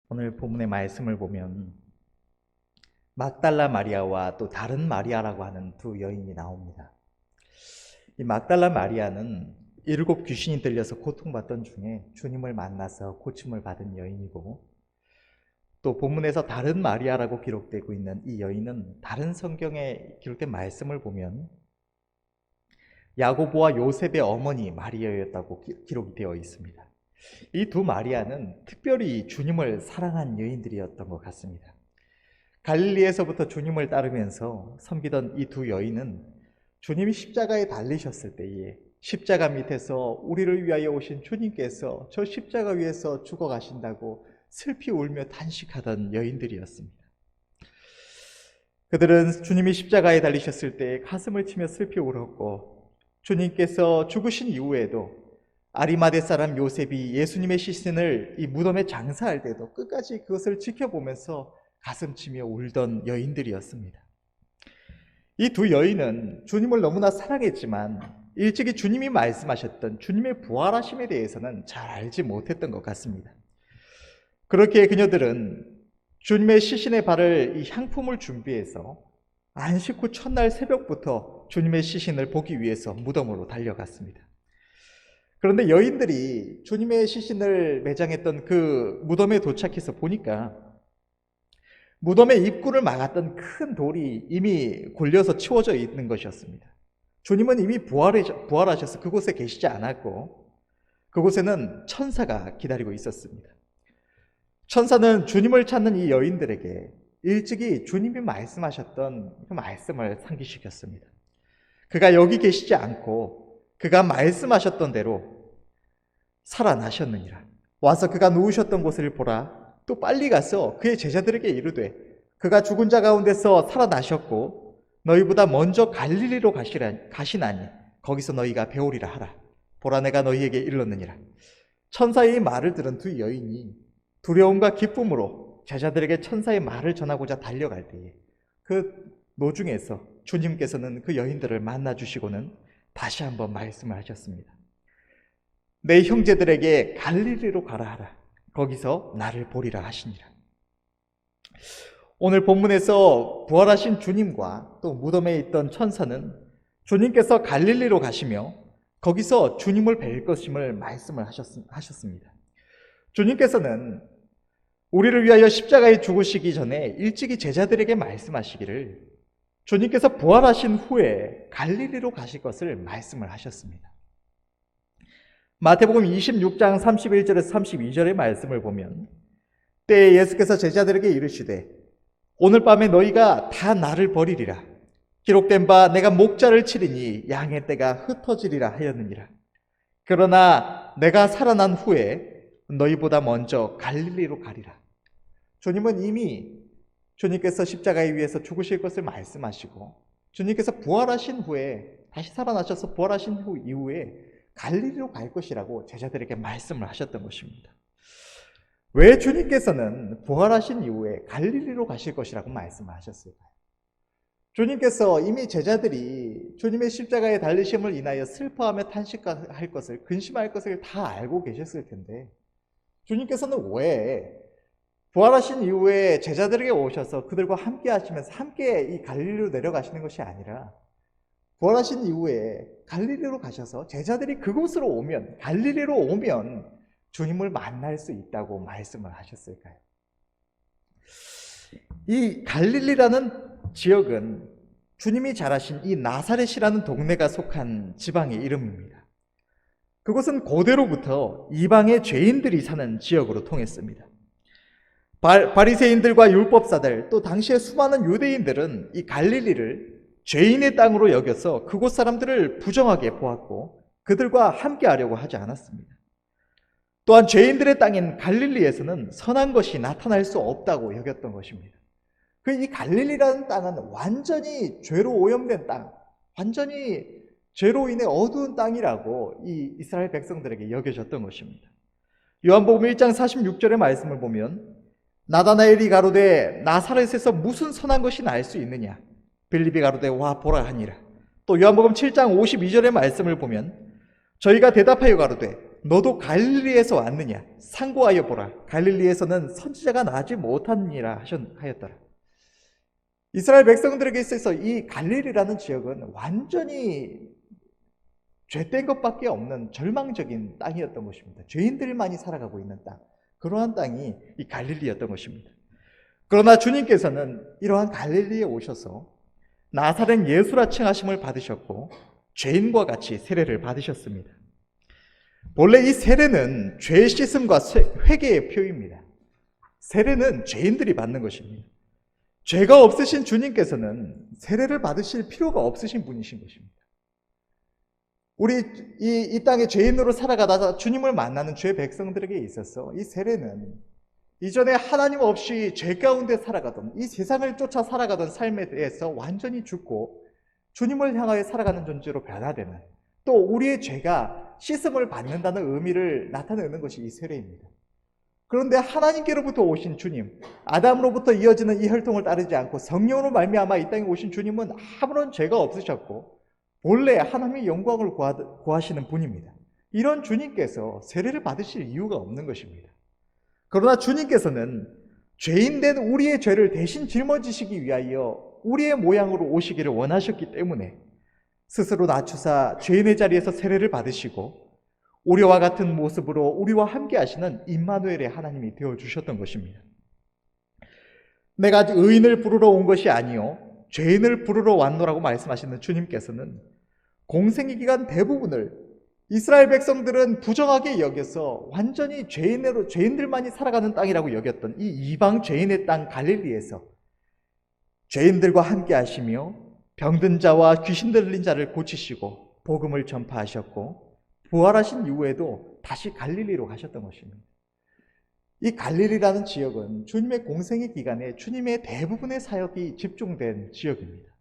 오늘 본문의 말씀을 보면 막달라 마리아와 또 다른 마리아라고 하는 두 여인이 나옵니다. 이 막달라 마리아는 7 귀신이 들려서 고통받던 중에 주님을 만나서 고침을 받은 여인이고, 또 본문에서 다른 마리아라고 기록되고 있는 이 여인은 다른 성경에 기록된 말씀을 보면 야고보와 요셉의 어머니 마리아였다고 기록이 되어 있습니다. 이 두 마리아는 특별히 주님을 사랑한 여인들이었던 것 같습니다. 갈릴리에서부터 주님을 따르면서 섬기던 이 두 여인은 주님이 십자가에 달리셨을 때에 십자가 밑에서 우리를 위하여 오신 주님께서 저 십자가 위에서 죽어가신다고 슬피 울며 탄식하던 여인들이었습니다. 그들은 주님이 십자가에 달리셨을 때 가슴을 치며 슬피 울었고, 주님께서 죽으신 이후에도 아리마대 사람 요셉이 예수님의 시신을 이 무덤에 장사할 때도 끝까지 그것을 지켜보면서 가슴치며 울던 여인들이었습니다. 이 두 여인은 주님을 너무나 사랑했지만 일찍이 주님이 말씀하셨던 주님의 부활하심에 대해서는 잘 알지 못했던 것 같습니다. 그렇게 그녀들은 주님의 시신의 발을 이 향품을 준비해서 안식 후 첫날 새벽부터 주님의 시신을 보기 위해서 무덤으로 달려갔습니다. 그런데 여인들이 주님의 시신을 매장했던 그 무덤에 도착해서 보니까 무덤의 입구를 막았던 큰 돌이 이미 골려서 치워져 있는 것이었습니다. 주님은 이미 부활하셔서 그곳에 계시지 않았고, 그곳에는 천사가 기다리고 있었습니다. 천사는 주님을 찾는 이 여인들에게 일찍이 주님이 말씀하셨던 그 말씀을 상기시켰습니다. 그가 여기 계시지 않고 그가 말씀하셨던 대로 살아나셨느니라. 와서 그가 누우셨던 곳을 보라. 또 빨리 가서 그의 제자들에게 이르되 그가 죽은 자 가운데서 살아나셨고 너희보다 먼저 갈릴리로 가시나니 거기서 너희가 배우리라 하라. 보라, 내가 너희에게 일렀느니라. 천사의 말을 들은 두 여인이 두려움과 기쁨으로 제자들에게 천사의 말을 전하고자 달려갈 때에 그 노중에서 주님께서는 그 여인들을 만나주시고는 다시 한번 말씀을 하셨습니다. 내 형제들에게 갈릴리로 가라 하라. 거기서 나를 보리라 하시니라. 오늘 본문에서 부활하신 주님과 또 무덤에 있던 천사는 주님께서 갈릴리로 가시며 거기서 주님을 뵐 것임을 말씀을 하셨습니다. 주님께서는 우리를 위하여 십자가에 죽으시기 전에 일찍이 제자들에게 말씀하시기를 주님께서 부활하신 후에 갈릴리로 가실 것을 말씀을 하셨습니다. 마태복음 26장 31절에서 32절의 말씀을 보면 때에 예수께서 제자들에게 이르시되 오늘 밤에 너희가 다 나를 버리리라. 기록된 바 내가 목자를 치리니 양의 떼가 흩어지리라 하였느니라. 그러나 내가 살아난 후에 너희보다 먼저 갈릴리로 가리라. 주님은 이미 주님께서 십자가에 위해서 죽으실 것을 말씀하시고 주님께서 부활하신 후에 다시 살아나셔서 부활하신 이후에 갈릴리로 갈 것이라고 제자들에게 말씀을 하셨던 것입니다. 왜 주님께서는 부활하신 이후에 갈릴리로 가실 것이라고 말씀을 하셨을까요? 주님께서 이미 제자들이 주님의 십자가에 달리심을 인하여 슬퍼하며 탄식할 것을, 근심할 것을 다 알고 계셨을 텐데 주님께서는 왜 부활하신 이후에 제자들에게 오셔서 그들과 함께 하시면서 함께 이 갈릴리로 내려가시는 것이 아니라 부활하신 이후에 갈릴리로 가셔서 제자들이 그곳으로 오면, 갈릴리로 오면 주님을 만날 수 있다고 말씀을 하셨을까요? 이 갈릴리라는 지역은 주님이 자라신 이 나사렛이라는 동네가 속한 지방의 이름입니다. 그곳은 고대로부터 이방의 죄인들이 사는 지역으로 통했습니다. 바리새인들과 율법사들, 또 당시의 수많은 유대인들은 이 갈릴리를 죄인의 땅으로 여겨서 그곳 사람들을 부정하게 보았고 그들과 함께 하려고 하지 않았습니다. 또한 죄인들의 땅인 갈릴리에서는 선한 것이 나타날 수 없다고 여겼던 것입니다. 이 갈릴리라는 땅은 완전히 죄로 오염된 땅, 완전히 죄로 인해 어두운 땅이라고 이 이스라엘 백성들에게 여겨졌던 것입니다. 요한복음 1장 46절의 말씀을 보면 나다나엘이 가로되 나사렛에서 무슨 선한 것이 날 수 있느냐? 빌립이 가로되 와 보라 하니라. 또 요한복음 7장 52절의 말씀을 보면 저희가 대답하여 가로되 너도 갈릴리에서 왔느냐? 상고하여 보라. 갈릴리에서는 선지자가 나지 못하니라 하였더라. 이스라엘 백성들에게 있어서 이 갈릴리라는 지역은 완전히 죄된 것밖에 없는 절망적인 땅이었던 것입니다. 죄인들만이 살아가고 있는 땅, 그러한 땅이 이 갈릴리였던 것입니다. 그러나 주님께서는 이러한 갈릴리에 오셔서 나사렛 예수라 칭하심을 받으셨고 죄인과 같이 세례를 받으셨습니다. 본래 이 세례는 죄 씻음과 회개의 표입니다. 세례는 죄인들이 받는 것입니다. 죄가 없으신 주님께서는 세례를 받으실 필요가 없으신 분이신 것입니다. 우리 이 땅에 죄인으로 살아가다가 주님을 만나는 죄 백성들에게 있어서 이 세례는 이전에 하나님 없이 죄 가운데 살아가던, 이 세상을 쫓아 살아가던 삶에 대해서 완전히 죽고 주님을 향하여 살아가는 존재로 변화되는, 또 우리의 죄가 씻음을 받는다는 의미를 나타내는 것이 이 세례입니다. 그런데 하나님께로부터 오신 주님, 아담으로부터 이어지는 이 혈통을 따르지 않고 성령으로 말미암아 이 땅에 오신 주님은 아무런 죄가 없으셨고 본래 하나님의 영광을 구하시는 분입니다. 이런 주님께서 세례를 받으실 이유가 없는 것입니다. 그러나 주님께서는 죄인된 우리의 죄를 대신 짊어지시기 위하여 우리의 모양으로 오시기를 원하셨기 때문에 스스로 낮추사 죄인의 자리에서 세례를 받으시고 우리와 같은 모습으로 우리와 함께 하시는 임마누엘의 하나님이 되어주셨던 것입니다. 내가 의인을 부르러 온 것이 아니요 죄인을 부르러 왔노라고 말씀하시는 주님께서는 공생의 기간 대부분을 이스라엘 백성들은 부정하게 여겨서 완전히 죄인들만이 살아가는 땅이라고 여겼던 이 이방 죄인의 땅 갈릴리에서 죄인들과 함께 하시며 병든 자와 귀신 들린 자를 고치시고 복음을 전파하셨고 부활하신 이후에도 다시 갈릴리로 가셨던 것입니다. 이 갈릴리라는 지역은 주님의 공생의 기간에 주님의 대부분의 사역이 집중된 지역입니다.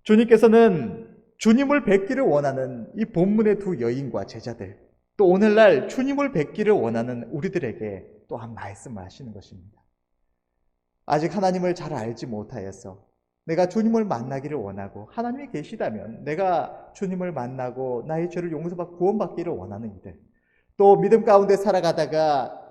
주님께서는 주님을 뵙기를 원하는 이 본문의 두 여인과 제자들, 또 오늘날 주님을 뵙기를 원하는 우리들에게 또한 말씀을 하시는 것입니다. 아직 하나님을 잘 알지 못하여서 내가 주님을 만나기를 원하고 하나님이 계시다면 내가 주님을 만나고 나의 죄를 용서받고 구원받기를 원하는 이들, 또 믿음 가운데 살아가다가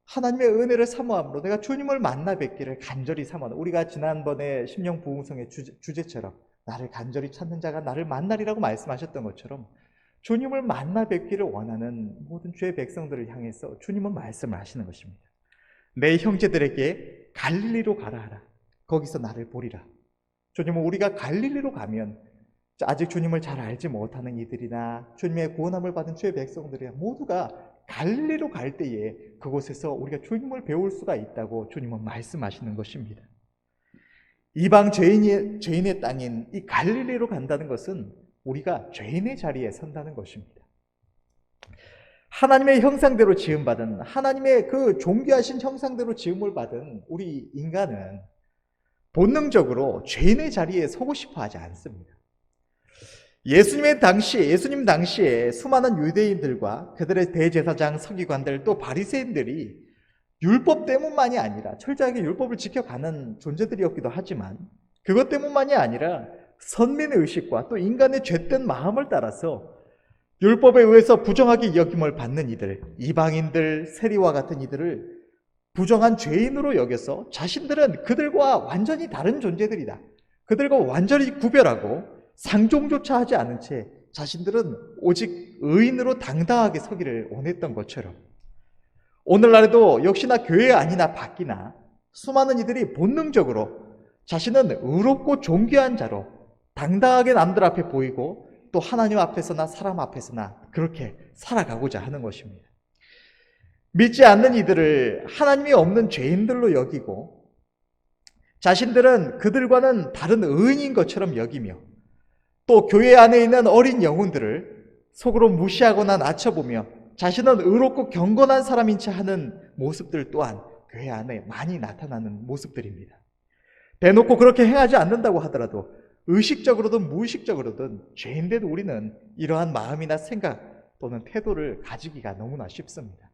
하나님의 은혜를 사모함으로 내가 주님을 만나 뵙기를 간절히 사모하는, 우리가 지난번에 심령 부흥성의 주제처럼 나를 간절히 찾는 자가 나를 만나리라고 말씀하셨던 것처럼 주님을 만나 뵙기를 원하는 모든 주의 백성들을 향해서 주님은 말씀을 하시는 것입니다. 내 형제들에게 갈릴리로 가라 하라. 거기서 나를 보리라. 주님은 우리가 갈릴리로 가면 아직 주님을 잘 알지 못하는 이들이나 주님의 구원함을 받은 주의 백성들이 모두가 갈릴리로 갈 때에 그곳에서 우리가 주님을 배울 수가 있다고 주님은 말씀하시는 것입니다. 이방 죄인의 땅인 이 갈릴리로 간다는 것은 우리가 죄인의 자리에 선다는 것입니다. 하나님의 형상대로 지음받은, 하나님의 그 존귀하신 형상대로 지음을 받은 우리 인간은 본능적으로 죄인의 자리에 서고 싶어 하지 않습니다. 예수님 당시에 수많은 유대인들과 그들의 대제사장, 서기관들, 또 바리새인들이 율법 때문만이 아니라 철저하게 율법을 지켜가는 존재들이었기도 하지만 그것 때문만이 아니라 선민의 의식과 또 인간의 죄된 마음을 따라서 율법에 의해서 부정하게 여김을 받는 이들, 이방인들, 세리와 같은 이들을 부정한 죄인으로 여겨서 자신들은 그들과 완전히 다른 존재들이다, 그들과 완전히 구별하고 상종조차 하지 않은 채 자신들은 오직 의인으로 당당하게 서기를 원했던 것처럼 오늘날에도 역시나 교회 아니나 밖이나 수많은 이들이 본능적으로 자신은 의롭고 존귀한 자로 당당하게 남들 앞에 보이고 또 하나님 앞에서나 사람 앞에서나 그렇게 살아가고자 하는 것입니다. 믿지 않는 이들을 하나님이 없는 죄인들로 여기고 자신들은 그들과는 다른 의인인 것처럼 여기며 또 교회 안에 있는 어린 영혼들을 속으로 무시하거나 낮춰보며 자신은 의롭고 경건한 사람인 채 하는 모습들 또한 교회 안에 많이 나타나는 모습들입니다. 대놓고 그렇게 행하지 않는다고 하더라도 의식적으로든 무의식적으로든 죄인된 우리는 이러한 마음이나 생각 또는 태도를 가지기가 너무나 쉽습니다.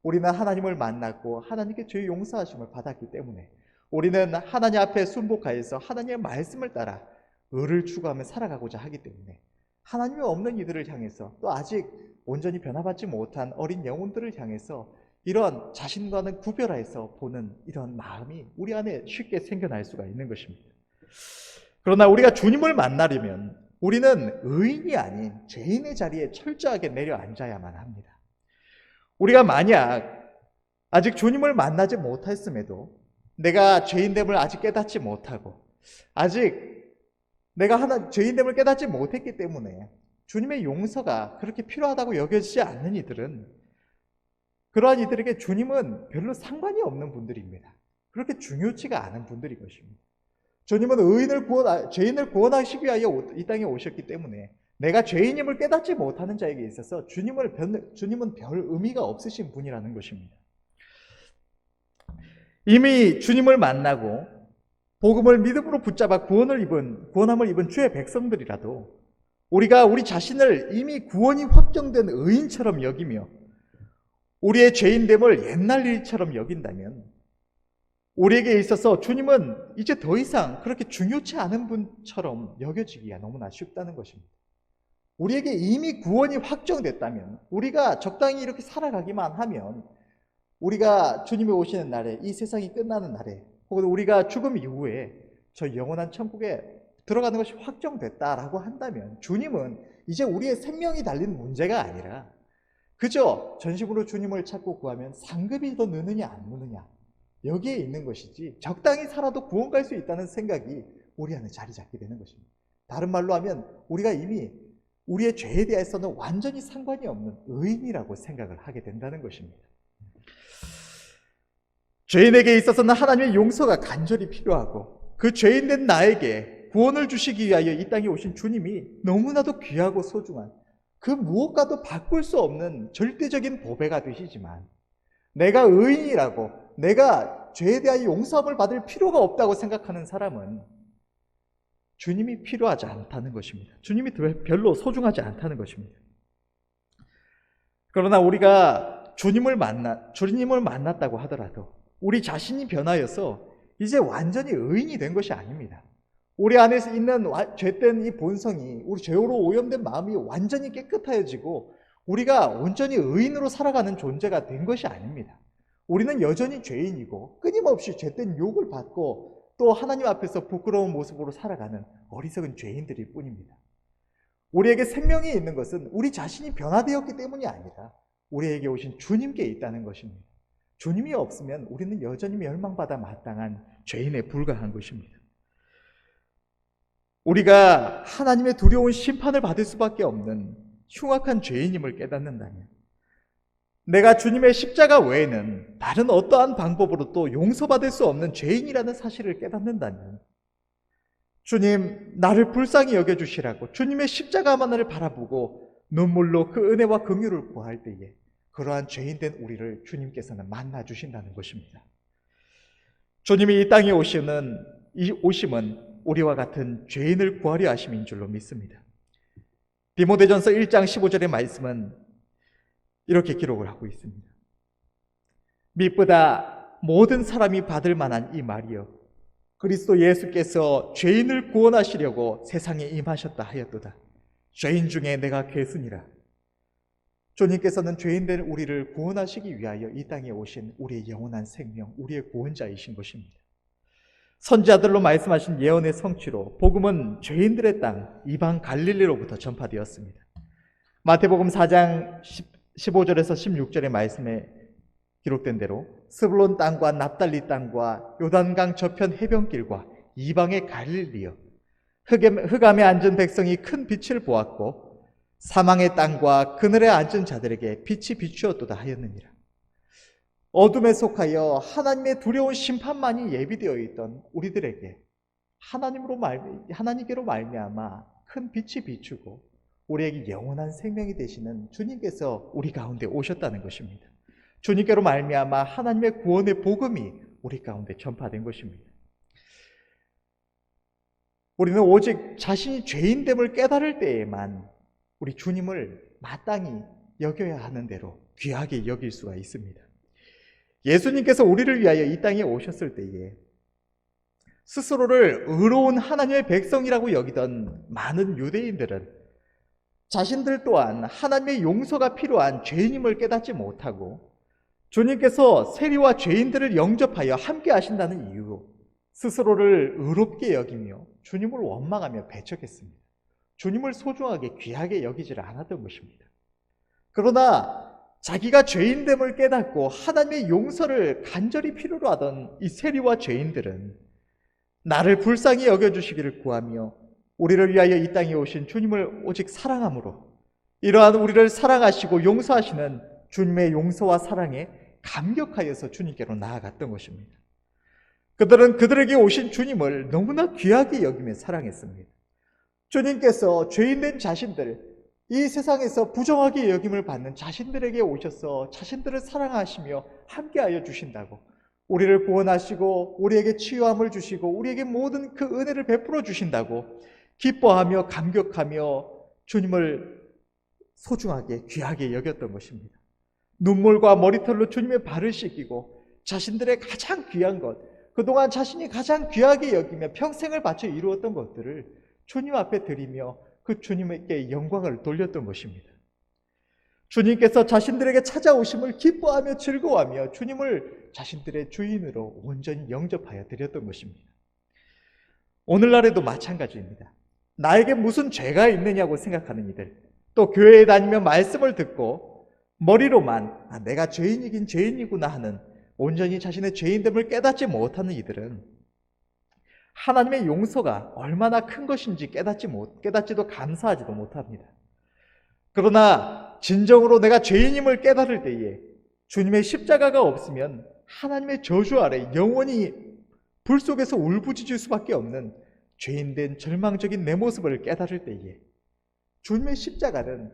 우리는 하나님을 만났고 하나님께 죄의 용서하심을 받았기 때문에 우리는 하나님 앞에 순복하여서 하나님의 말씀을 따라 의를 추구하며 살아가고자 하기 때문에 하나님이 없는 이들을 향해서, 또 아직 온전히 변화받지 못한 어린 영혼들을 향해서 이런 자신과는 구별해서 보는 이런 마음이 우리 안에 쉽게 생겨날 수가 있는 것입니다. 그러나 우리가 주님을 만나려면 우리는 의인이 아닌 죄인의 자리에 철저하게 내려앉아야만 합니다. 우리가 만약 아직 주님을 만나지 못했음에도 내가 죄인됨을 아직 깨닫지 못하고 아직 내가 죄인됨을 깨닫지 못했기 때문에 주님의 용서가 그렇게 필요하다고 여겨지지 않는 이들은, 그러한 이들에게 주님은 별로 상관이 없는 분들입니다. 그렇게 중요치가 않은 분들인 것입니다. 주님은 죄인을 구원하시기 위하여 이 땅에 오셨기 때문에 내가 죄인임을 깨닫지 못하는 자에게 있어서 주님은 별 의미가 없으신 분이라는 것입니다. 이미 주님을 만나고 복음을 믿음으로 붙잡아 구원함을 입은 주의 백성들이라도 우리가 우리 자신을 이미 구원이 확정된 의인처럼 여기며 우리의 죄인됨을 옛날 일처럼 여긴다면 우리에게 있어서 주님은 이제 더 이상 그렇게 중요치 않은 분처럼 여겨지기가 너무나 쉽다는 것입니다. 우리에게 이미 구원이 확정됐다면, 우리가 적당히 이렇게 살아가기만 하면, 우리가 주님이 오시는 날에, 이 세상이 끝나는 날에, 혹은 우리가 죽음 이후에 저 영원한 천국에 들어가는 것이 확정됐다라고 한다면 주님은 이제 우리의 생명이 달린 문제가 아니라 그저 전심으로 주님을 찾고 구하면 상급이 더 느느냐 안 느느냐 여기에 있는 것이지, 적당히 살아도 구원 갈 수 있다는 생각이 우리 안에 자리 잡게 되는 것입니다. 다른 말로 하면 우리가 이미 우리의 죄에 대해서는 완전히 상관이 없는 의인이라고 생각을 하게 된다는 것입니다. 죄인에게 있어서는 하나님의 용서가 간절히 필요하고 그 죄인된 나에게 구원을 주시기 위하여 이 땅에 오신 주님이 너무나도 귀하고 소중한, 그 무엇과도 바꿀 수 없는 절대적인 보배가 되시지만, 내가 의인이라고, 내가 죄에 대하여 용서함을 받을 필요가 없다고 생각하는 사람은 주님이 필요하지 않다는 것입니다. 주님이 별로 소중하지 않다는 것입니다. 그러나 우리가 주님을 만났다고 하더라도 우리 자신이 변하여서 이제 완전히 의인이 된 것이 아닙니다. 우리 안에서 있는 죄된 이 본성이, 우리 죄로 오염된 마음이 완전히 깨끗하여지고 우리가 온전히 의인으로 살아가는 존재가 된 것이 아닙니다. 우리는 여전히 죄인이고 끊임없이 죄된 욕을 받고 또 하나님 앞에서 부끄러운 모습으로 살아가는 어리석은 죄인들일 뿐입니다. 우리에게 생명이 있는 것은 우리 자신이 변화되었기 때문이 아니라 우리에게 오신 주님께 있다는 것입니다. 주님이 없으면 우리는 여전히 멸망받아 마땅한 죄인에 불과한 것입니다. 우리가 하나님의 두려운 심판을 받을 수밖에 없는 흉악한 죄인임을 깨닫는다면, 내가 주님의 십자가 외에는 다른 어떠한 방법으로 또 용서받을 수 없는 죄인이라는 사실을 깨닫는다면, 주님 나를 불쌍히 여겨주시라고 주님의 십자가만을 바라보고 눈물로 그 은혜와 긍휼을 구할 때에 그러한 죄인된 우리를 주님께서는 만나주신다는 것입니다. 주님이 이 땅에 오심은 우리와 같은 죄인을 구하려 하심인 줄로 믿습니다. 디모데전서 1장 15절의 말씀은 이렇게 기록을 하고 있습니다. 미쁘다 모든 사람이 받을 만한 이 말이여, 그리스도 예수께서 죄인을 구원하시려고 세상에 임하셨다 하였도다. 죄인 중에 내가 괴순이라. 주님께서는 죄인된 우리를 구원하시기 위하여 이 땅에 오신 우리의 영원한 생명, 우리의 구원자이신 것입니다. 선지자들로 말씀하신 예언의 성취로 복음은 죄인들의 땅 이방 갈릴리로부터 전파되었습니다. 마태복음 4장 15절에서 16절의 말씀에 기록된 대로 스불론 땅과 납달리 땅과 요단강 저편 해변길과 이방의 갈릴리여, 흑암에 앉은 백성이 큰 빛을 보았고 사망의 땅과 그늘에 앉은 자들에게 빛이 비추었도다 하였느니라. 어둠에 속하여 하나님의 두려운 심판만이 예비되어 있던 우리들에게 하나님께로 말미암아 큰 빛이 비추고 우리에게 영원한 생명이 되시는 주님께서 우리 가운데 오셨다는 것입니다. 주님께로 말미암아 하나님의 구원의 복음이 우리 가운데 전파된 것입니다. 우리는 오직 자신이 죄인됨을 깨달을 때에만 우리 주님을 마땅히 여겨야 하는 대로 귀하게 여길 수가 있습니다. 예수님께서 우리를 위하여 이 땅에 오셨을 때에 스스로를 의로운 하나님의 백성이라고 여기던 많은 유대인들은 자신들 또한 하나님의 용서가 필요한 죄인임을 깨닫지 못하고 주님께서 세리와 죄인들을 영접하여 함께 하신다는 이유로 스스로를 의롭게 여기며 주님을 원망하며 배척했습니다. 주님을 소중하게 귀하게 여기지를 않았던 것입니다. 그러나 자기가 죄인됨을 깨닫고 하나님의 용서를 간절히 필요로 하던 이 세리와 죄인들은 나를 불쌍히 여겨주시기를 구하며 우리를 위하여 이 땅에 오신 주님을 오직 사랑함으로 이러한 우리를 사랑하시고 용서하시는 주님의 용서와 사랑에 감격하여서 주님께로 나아갔던 것입니다. 그들은 그들에게 오신 주님을 너무나 귀하게 여기며 사랑했습니다. 주님께서 죄인된 자신들, 이 세상에서 부정하게 여김을 받는 자신들에게 오셔서 자신들을 사랑하시며 함께하여 주신다고, 우리를 구원하시고 우리에게 치유함을 주시고 우리에게 모든 그 은혜를 베풀어 주신다고 기뻐하며 감격하며 주님을 소중하게 귀하게 여겼던 것입니다. 눈물과 머리털로 주님의 발을 씻기고 자신들의 가장 귀한 것, 그동안 자신이 가장 귀하게 여기며 평생을 바쳐 이루었던 것들을 주님 앞에 드리며 그 주님께 영광을 돌렸던 것입니다. 주님께서 자신들에게 찾아오심을 기뻐하며 즐거워하며 주님을 자신들의 주인으로 온전히 영접하여 드렸던 것입니다. 오늘날에도 마찬가지입니다. 나에게 무슨 죄가 있느냐고 생각하는 이들, 또 교회에 다니며 말씀을 듣고 머리로만 내가 죄인이긴 죄인이구나 하는 온전히 자신의 죄인됨을 깨닫지 못하는 이들은 하나님의 용서가 얼마나 큰 것인지 깨닫지도 감사하지도 못합니다. 그러나 진정으로 내가 죄인임을 깨달을 때에 주님의 십자가가 없으면 하나님의 저주 아래 영원히 불 속에서 울부짖을 수밖에 없는 죄인된 절망적인 내 모습을 깨달을 때에 주님의 십자가는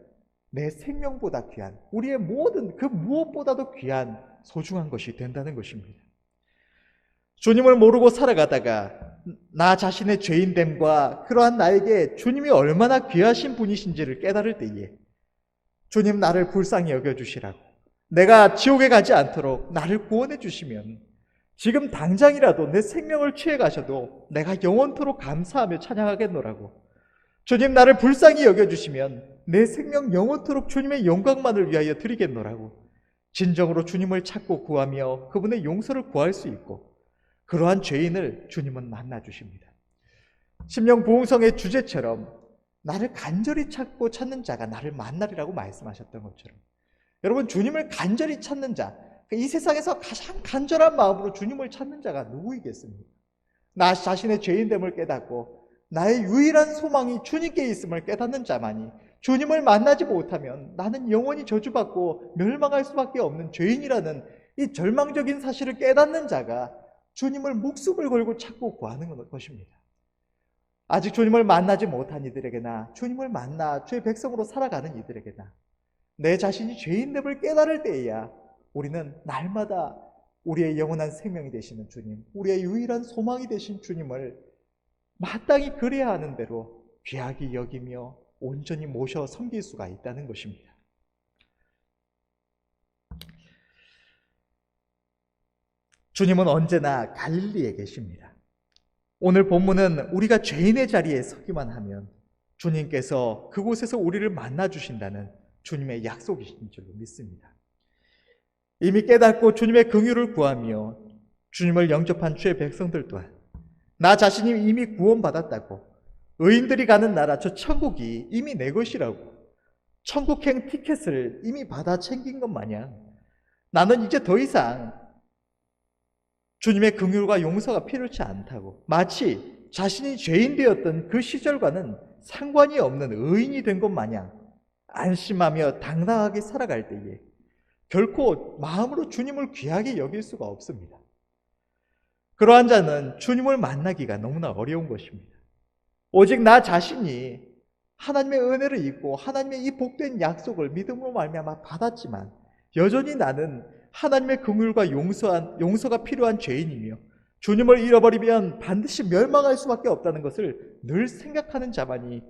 내 생명보다 귀한, 우리의 모든 그 무엇보다도 귀한 소중한 것이 된다는 것입니다. 주님을 모르고 살아가다가 나 자신의 죄인됨과 그러한 나에게 주님이 얼마나 귀하신 분이신지를 깨달을 때에 주님 나를 불쌍히 여겨주시라고, 내가 지옥에 가지 않도록 나를 구원해 주시면 지금 당장이라도 내 생명을 취해 가셔도 내가 영원토록 감사하며 찬양하겠노라고, 주님 나를 불쌍히 여겨주시면 내 생명 영원토록 주님의 영광만을 위하여 드리겠노라고 진정으로 주님을 찾고 구하며 그분의 용서를 구할 수 있고, 그러한 죄인을 주님은 만나주십니다. 심령부흥성의 주제처럼 나를 간절히 찾고 찾는 자가 나를 만나리라고 말씀하셨던 것처럼, 여러분, 주님을 간절히 찾는 자, 이 세상에서 가장 간절한 마음으로 주님을 찾는 자가 누구이겠습니까? 나 자신의 죄인됨을 깨닫고 나의 유일한 소망이 주님께 있음을 깨닫는 자만이 주님을 만나지 못하면 나는 영원히 저주받고 멸망할 수밖에 없는 죄인이라는 이 절망적인 사실을 깨닫는 자가 주님을 목숨을 걸고 찾고 구하는 것입니다. 아직 주님을 만나지 못한 이들에게나 주님을 만나 주의 백성으로 살아가는 이들에게나 내 자신이 죄인됨을 깨달을 때에야 우리는 날마다 우리의 영원한 생명이 되시는 주님, 우리의 유일한 소망이 되신 주님을 마땅히 그래야 하는 대로 귀하게 여기며 온전히 모셔 섬길 수가 있다는 것입니다. 주님은 언제나 갈릴리에 계십니다. 오늘 본문은 우리가 죄인의 자리에 서기만 하면 주님께서 그곳에서 우리를 만나주신다는 주님의 약속이신 줄로 믿습니다. 이미 깨닫고 주님의 긍휼을 구하며 주님을 영접한 주의 백성들 또한 나 자신이 이미 구원받았다고, 의인들이 가는 나라 저 천국이 이미 내 것이라고 천국행 티켓을 이미 받아 챙긴 것 마냥 나는 이제 더 이상 주님의 긍휼과 용서가 필요치 않다고, 마치 자신이 죄인 되었던 그 시절과는 상관이 없는 의인이 된 것 마냥 안심하며 당당하게 살아갈 때에 결코 마음으로 주님을 귀하게 여길 수가 없습니다. 그러한 자는 주님을 만나기가 너무나 어려운 것입니다. 오직 나 자신이 하나님의 은혜를 입고 하나님의 이 복된 약속을 믿음으로 말미암아 받았지만 여전히 나는 하나님의 긍휼과 용서가 필요한 죄인이며 주님을 잃어버리면 반드시 멸망할 수밖에 없다는 것을 늘 생각하는 자만이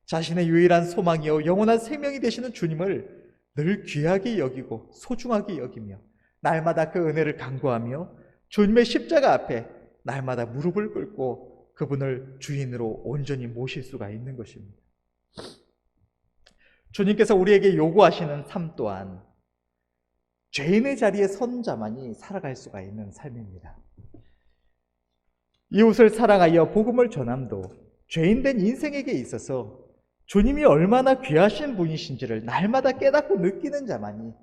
자신의 유일한 소망이요 영원한 생명이 되시는 주님을 늘 귀하게 여기고 소중하게 여기며 날마다 그 은혜를 간구하며 주님의 십자가 앞에 날마다 무릎을 꿇고 그분을 주인으로 온전히 모실 수가 있는 것입니다. 주님께서 우리에게 요구하시는 삶 또한 죄인의 자리에 선 자만이 살아갈 수가 있는 삶입니다. 이웃을 사랑하여 복음을 전함도 죄인된 인생에게 있어서 주님이 얼마나 귀하신 분이신지를 날마다 깨닫고 느끼는 자만이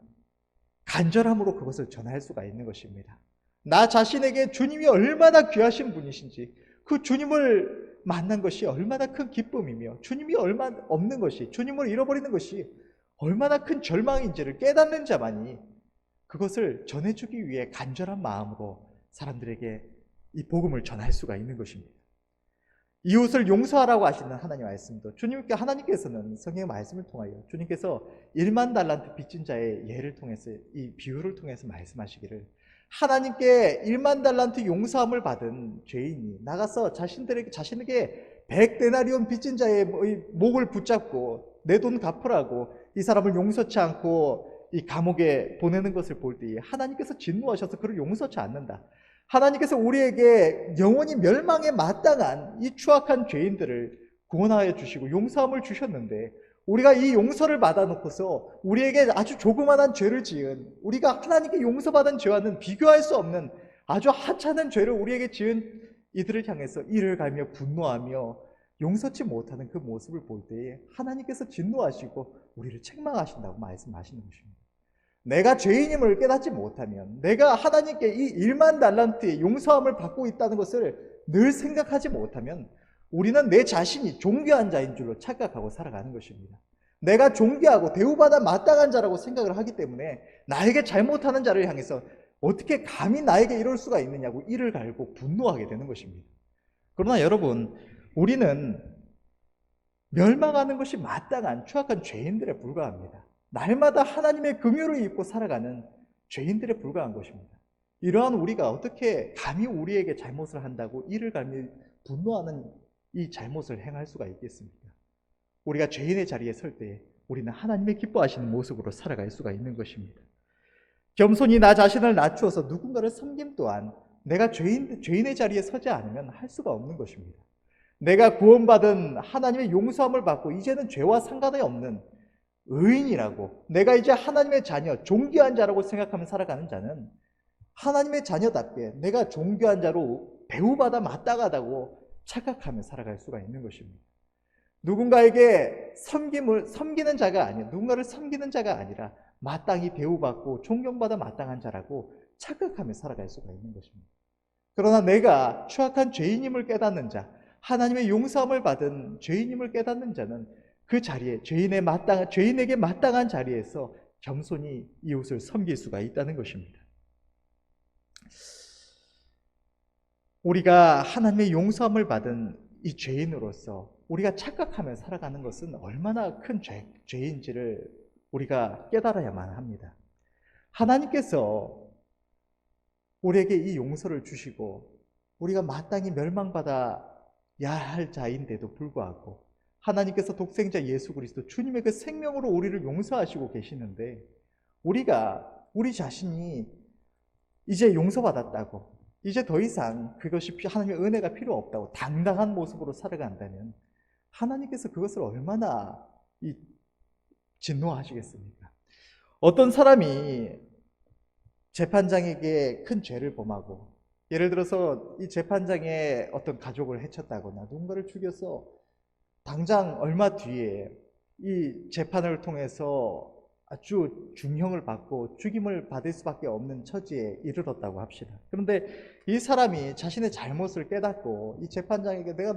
간절함으로 그것을 전할 수가 있는 것입니다. 나 자신에게 주님이 얼마나 귀하신 분이신지, 그 주님을 만난 것이 얼마나 큰 기쁨이며 주님이 얼마나 없는 것이, 주님을 잃어버리는 것이 얼마나 큰 절망인지를 깨닫는 자만이 그것을 전해주기 위해 간절한 마음으로 사람들에게 이 복음을 전할 수가 있는 것입니다. 이웃을 용서하라고 하시는 하나님의 말씀도 하나님께서는 성경의 말씀을 통하여 주님께서 1만 달란트 빚진 자의 예를 통해서, 이 비유를 통해서 말씀하시기를, 하나님께 1만 달란트 용서함을 받은 죄인이 나가서 자신에게 100데나리온 빚진 자의 목을 붙잡고 내 돈 갚으라고 이 사람을 용서치 않고 이 감옥에 보내는 것을 볼 때에 하나님께서 진노하셔서 그를 용서치 않는다. 하나님께서 우리에게 영원히 멸망에 마땅한 이 추악한 죄인들을 구원하여 주시고 용서함을 주셨는데, 우리가 이 용서를 받아놓고서 우리에게 아주 조그만한 죄를 지은, 우리가 하나님께 용서받은 죄와는 비교할 수 없는 아주 하찮은 죄를 우리에게 지은 이들을 향해서 이를 갈며 분노하며 용서치 못하는 그 모습을 볼 때에 하나님께서 진노하시고 우리를 책망하신다고 말씀하시는 것입니다. 내가 죄인임을 깨닫지 못하면, 내가 하나님께 이 1만 달란트의 용서함을 받고 있다는 것을 늘 생각하지 못하면 우리는 내 자신이 존귀한 자인 줄로 착각하고 살아가는 것입니다. 내가 존귀하고 대우받아 마땅한 자라고 생각을 하기 때문에 나에게 잘못하는 자를 향해서 어떻게 감히 나에게 이럴 수가 있느냐고 이를 갈고 분노하게 되는 것입니다. 그러나 여러분, 우리는 멸망하는 것이 마땅한 추악한 죄인들에 불과합니다. 날마다 하나님의 긍휼을 입고 살아가는 죄인들에 불과한 것입니다. 이러한 우리가 어떻게 감히 우리에게 잘못을 한다고 이를 갈며 분노하는 이 잘못을 행할 수가 있겠습니까? 우리가 죄인의 자리에 설 때 우리는 하나님의 기뻐하시는 모습으로 살아갈 수가 있는 것입니다. 겸손히 나 자신을 낮추어서 누군가를 섬김 또한 내가 죄인의 자리에 서지 않으면 할 수가 없는 것입니다. 내가 구원받은 하나님의 용서함을 받고 이제는 죄와 상관이 없는 의인이라고, 내가 이제 하나님의 자녀, 존귀한 자라고 생각하며 살아가는 자는 하나님의 자녀답게 내가 존귀한 자로 대우받아 마땅하다고 착각하며 살아갈 수가 있는 것입니다. 누군가에게 섬기는 자가 아니라, 누군가를 섬기는 자가 아니라 마땅히 대우받고 존경받아 마땅한 자라고 착각하며 살아갈 수가 있는 것입니다. 그러나 내가 추악한 죄인임을 깨닫는 자, 하나님의 용서함을 받은 죄인임을 깨닫는 자는 그 자리에 죄인에게 마땅한 자리에서 겸손히 이웃을 섬길 수가 있다는 것입니다. 우리가 하나님의 용서함을 받은 이 죄인으로서 우리가 착각하며 살아가는 것은 얼마나 큰 죄인지를 우리가 깨달아야만 합니다. 하나님께서 우리에게 이 용서를 주시고 우리가 마땅히 멸망받아야 할 자인데도 불구하고 하나님께서 독생자 예수 그리스도 주님의 그 생명으로 우리를 용서하시고 계시는데, 우리 자신이 이제 용서받았다고, 이제 더 이상 그것이 하나님의 은혜가 필요 없다고 당당한 모습으로 살아간다면 하나님께서 그것을 얼마나 진노하시겠습니까? 어떤 사람이 재판장에게 큰 죄를 범하고, 예를 들어서 이 재판장의 어떤 가족을 해쳤다거나 누군가를 죽여서 당장 얼마 뒤에 이 재판을 통해서 아주 중형을 받고 죽임을 받을 수밖에 없는 처지에 이르렀다고 합시다. 그런데 이 사람이 자신의 잘못을 깨닫고 이 재판장에게 내가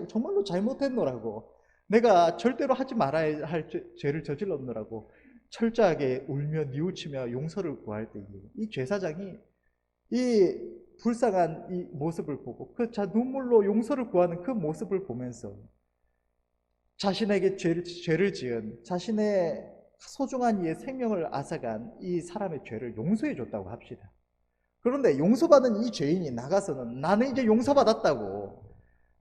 정말로 잘못했노라고, 내가 절대로 하지 말아야 할 죄를 저질렀노라고 철저하게 울며 뉘우치며 용서를 구할 때에 이 죄사장이 이 불쌍한 이 모습을 보고 눈물로 용서를 구하는 그 모습을 보면서 자신에게 죄를 지은, 자신의 소중한 이의 생명을 앗아간 이 사람의 죄를 용서해 줬다고 합시다. 그런데 용서받은 이 죄인이 나가서는 나는 이제 용서받았다고,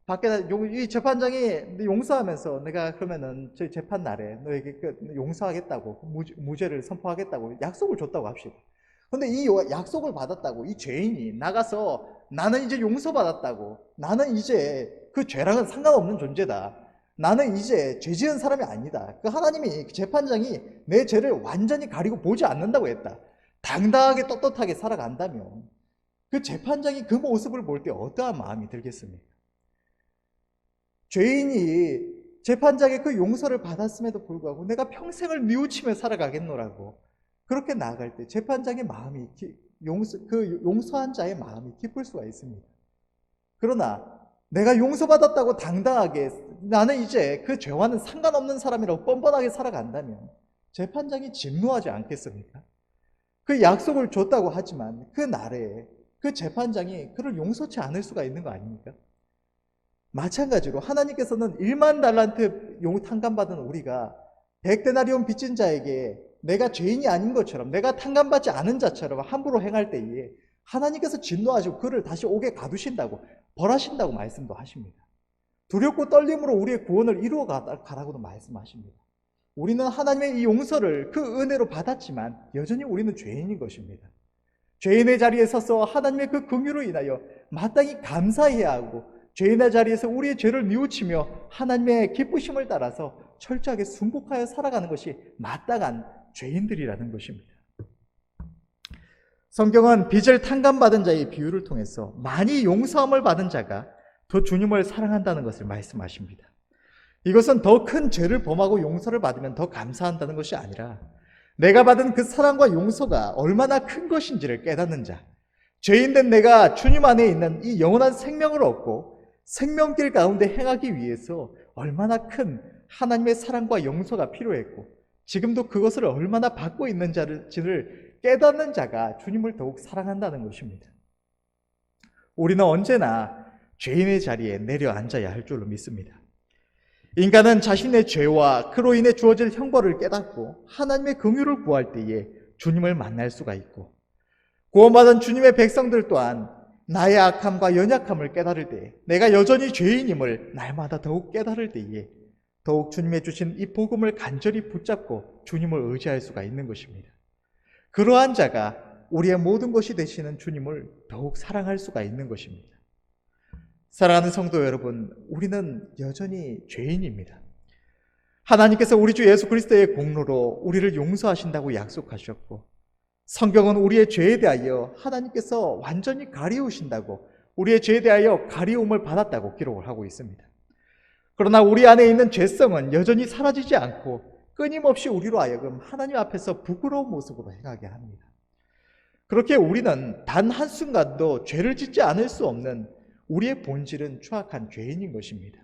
밖에 이 재판장이 용서하면서 내가 그러면은 저희 재판 날에 너에게 용서하겠다고, 무죄를 선포하겠다고 약속을 줬다고 합시다. 그런데 이 약속을 받았다고 이 죄인이 나가서 나는 이제 용서받았다고, 나는 이제 그 죄랑은 상관없는 존재다, 나는 이제 죄 지은 사람이 아니다. 그 하나님이, 재판장이 내 죄를 완전히 가리고 보지 않는다고 했다. 당당하게 떳떳하게 살아간다면 그 재판장이 그 모습을 볼 때 어떠한 마음이 들겠습니까? 죄인이 재판장의 그 용서를 받았음에도 불구하고 내가 평생을 뉘우치며 살아가겠노라고 그렇게 나아갈 때 재판장의 마음이, 그 용서한 자의 마음이 기쁠 수가 있습니다. 그러나 내가 용서받았다고 당당하게 나는 이제 그 죄와는 상관없는 사람이라고 뻔뻔하게 살아간다면 재판장이 진노하지 않겠습니까? 그 약속을 줬다고 하지만 그 날에 그 재판장이 그를 용서치 않을 수가 있는 거 아닙니까? 마찬가지로 하나님께서는 1만 달란트 탕감받은 우리가 100데나리온 빚진 자에게 내가 죄인이 아닌 것처럼, 내가 탕감받지 않은 자처럼 함부로 행할 때에 하나님께서 진노하시고 그를 다시 옥에 가두신다고, 벌하신다고 말씀도 하십니다. 두렵고 떨림으로 우리의 구원을 이루어 가라고도 말씀하십니다. 우리는 하나님의 이 용서를 그 은혜로 받았지만 여전히 우리는 죄인인 것입니다. 죄인의 자리에 서서 하나님의 그 긍휼로 인하여 마땅히 감사해야 하고, 죄인의 자리에서 우리의 죄를 뉘우치며 하나님의 기쁘심을 따라서 철저하게 순복하여 살아가는 것이 마땅한 죄인들이라는 것입니다. 성경은 빚을 탕감받은 자의 비유를 통해서 많이 용서함을 받은 자가 더 주님을 사랑한다는 것을 말씀하십니다. 이것은 더 큰 죄를 범하고 용서를 받으면 더 감사한다는 것이 아니라 내가 받은 그 사랑과 용서가 얼마나 큰 것인지를 깨닫는 자, 죄인된 내가 주님 안에 있는 이 영원한 생명을 얻고 생명길 가운데 행하기 위해서 얼마나 큰 하나님의 사랑과 용서가 필요했고 지금도 그것을 얼마나 받고 있는지를 깨닫는 자가 주님을 더욱 사랑한다는 것입니다. 우리는 언제나 죄인의 자리에 내려앉아야 할 줄로 믿습니다. 인간은 자신의 죄와 그로 인해 주어질 형벌을 깨닫고 하나님의 긍휼을 구할 때에 주님을 만날 수가 있고, 구원받은 주님의 백성들 또한 나의 악함과 연약함을 깨달을 때에, 내가 여전히 죄인임을 날마다 더욱 깨달을 때에 더욱 주님의 주신 이 복음을 간절히 붙잡고 주님을 의지할 수가 있는 것입니다. 그러한 자가 우리의 모든 것이 되시는 주님을 더욱 사랑할 수가 있는 것입니다. 사랑하는 성도 여러분, 우리는 여전히 죄인입니다. 하나님께서 우리 주 예수 그리스도의 공로로 우리를 용서하신다고 약속하셨고, 성경은 우리의 죄에 대하여 하나님께서 완전히 가리우신다고, 우리의 죄에 대하여 가리움을 받았다고 기록을 하고 있습니다. 그러나 우리 안에 있는 죄성은 여전히 사라지지 않고 끊임없이 우리로 하여금 하나님 앞에서 부끄러운 모습으로 행하게 합니다. 그렇게 우리는 단 한순간도 죄를 짓지 않을 수 없는 우리의 본질은 추악한 죄인인 것입니다.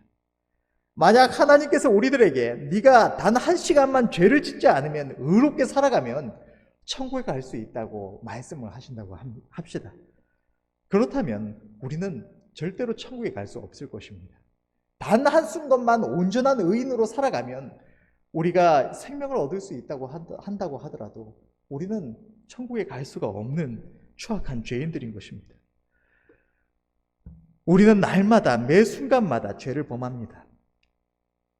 만약 하나님께서 우리들에게 네가 단 한 시간만 죄를 짓지 않으면 의롭게 살아가면 천국에 갈 수 있다고 말씀을 하신다고 합시다. 그렇다면 우리는 절대로 천국에 갈 수 없을 것입니다. 단 한순간만 온전한 의인으로 살아가면 우리가 생명을 얻을 수 있다고 한다고 하더라도 우리는 천국에 갈 수가 없는 추악한 죄인들인 것입니다. 우리는 날마다 매 순간마다 죄를 범합니다.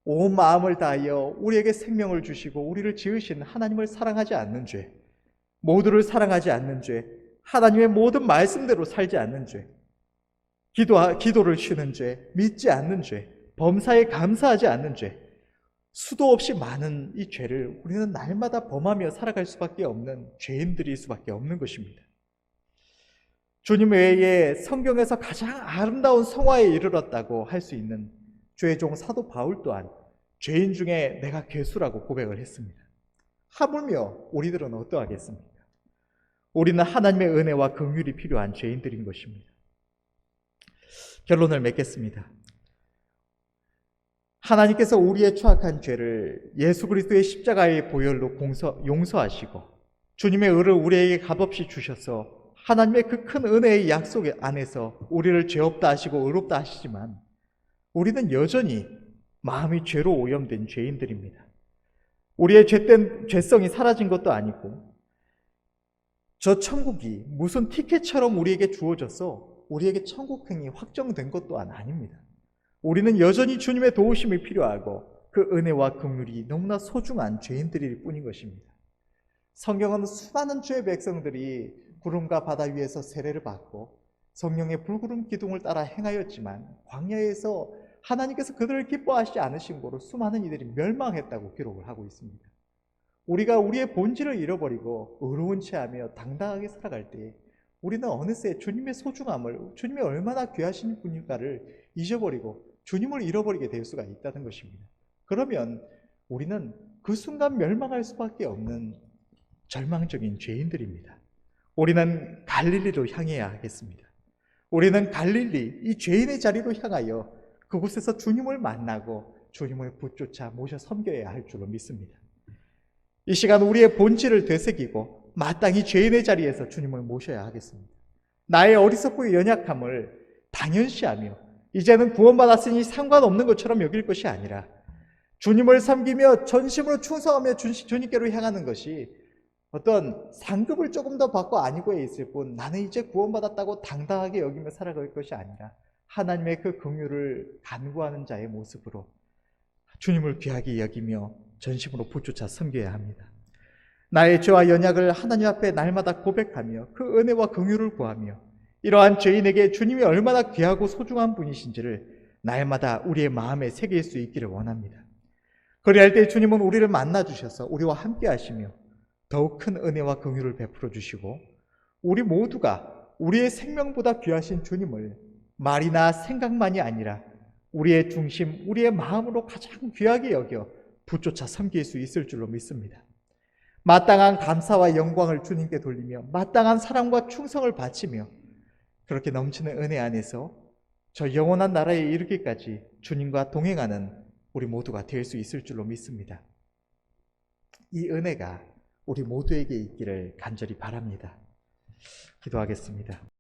온 마음을 다하여 우리에게 생명을 주시고 우리를 지으신 하나님을 사랑하지 않는 죄, 모두를 사랑하지 않는 죄, 하나님의 모든 말씀대로 살지 않는 죄, 기도를 쉬는 죄, 믿지 않는 죄, 범사에 감사하지 않는 죄, 수도 없이 많은 이 죄를 우리는 날마다 범하며 살아갈 수밖에 없는 죄인들일 수밖에 없는 것입니다. 주님 외에 성경에서 가장 아름다운 성화에 이르렀다고 할 수 있는 주의 종 사도 바울 또한 죄인 중에 내가 괴수라고 고백을 했습니다. 하물며 우리들은 어떠하겠습니까? 우리는 하나님의 은혜와 긍휼이 필요한 죄인들인 것입니다. 결론을 맺겠습니다. 하나님께서 우리의 추악한 죄를 예수 그리스도의 십자가의 보혈로 용서하시고 주님의 의를 우리에게 값없이 주셔서 하나님의 그 큰 은혜의 약속 안에서 우리를 죄 없다 하시고 의롭다 하시지만 우리는 여전히 마음이 죄로 오염된 죄인들입니다. 우리의 죄된 죄성이 사라진 것도 아니고 저 천국이 무슨 티켓처럼 우리에게 주어져서 우리에게 천국행이 확정된 것 또한 아닙니다. 우리는 여전히 주님의 도우심이 필요하고 그 은혜와 긍휼이 너무나 소중한 죄인들일 뿐인 것입니다. 성경은 수많은 주의 백성들이 구름과 바다 위에서 세례를 받고 성령의 불구름 기둥을 따라 행하였지만 광야에서 하나님께서 그들을 기뻐하시지 않으신 거로 수많은 이들이 멸망했다고 기록을 하고 있습니다. 우리가 우리의 본질을 잃어버리고 의로운 체하며 당당하게 살아갈 때 우리는 어느새 주님의 소중함을, 주님이 얼마나 귀하신 분인가를 잊어버리고 주님을 잃어버리게 될 수가 있다는 것입니다. 그러면 우리는 그 순간 멸망할 수밖에 없는 절망적인 죄인들입니다. 우리는 갈릴리로 향해야 하겠습니다. 우리는 갈릴리, 이 죄인의 자리로 향하여 그곳에서 주님을 만나고 주님을 붙쫓아 모셔 섬겨야 할 줄로 믿습니다. 이 시간 우리의 본질을 되새기고 마땅히 죄인의 자리에서 주님을 모셔야 하겠습니다. 나의 어리석고 연약함을 당연시하며 이제는 구원받았으니 상관없는 것처럼 여길 것이 아니라 주님을 섬기며 전심으로 충성하며 주님께로 향하는 것이 어떤 상급을 조금 더 받고 아니고에 있을 뿐 나는 이제 구원받았다고 당당하게 여기며 살아갈 것이 아니라 하나님의 그 긍휼을 간구하는 자의 모습으로 주님을 귀하게 여기며 전심으로 붙쫓아 섬겨야 합니다. 나의 죄와 연약을 하나님 앞에 날마다 고백하며 그 은혜와 긍휼을 구하며 이러한 죄인에게 주님이 얼마나 귀하고 소중한 분이신지를 날마다 우리의 마음에 새길 수 있기를 원합니다. 그리할 때 주님은 우리를 만나 주셔서 우리와 함께 하시며 더욱 큰 은혜와 긍휼을 베풀어 주시고 우리 모두가 우리의 생명보다 귀하신 주님을 말이나 생각만이 아니라 우리의 중심, 우리의 마음으로 가장 귀하게 여겨 붙쫓아 섬길 수 있을 줄로 믿습니다. 마땅한 감사와 영광을 주님께 돌리며 마땅한 사랑과 충성을 바치며 그렇게 넘치는 은혜 안에서 저 영원한 나라에 이르기까지 주님과 동행하는 우리 모두가 될 수 있을 줄로 믿습니다. 이 은혜가 우리 모두에게 있기를 간절히 바랍니다. 기도하겠습니다.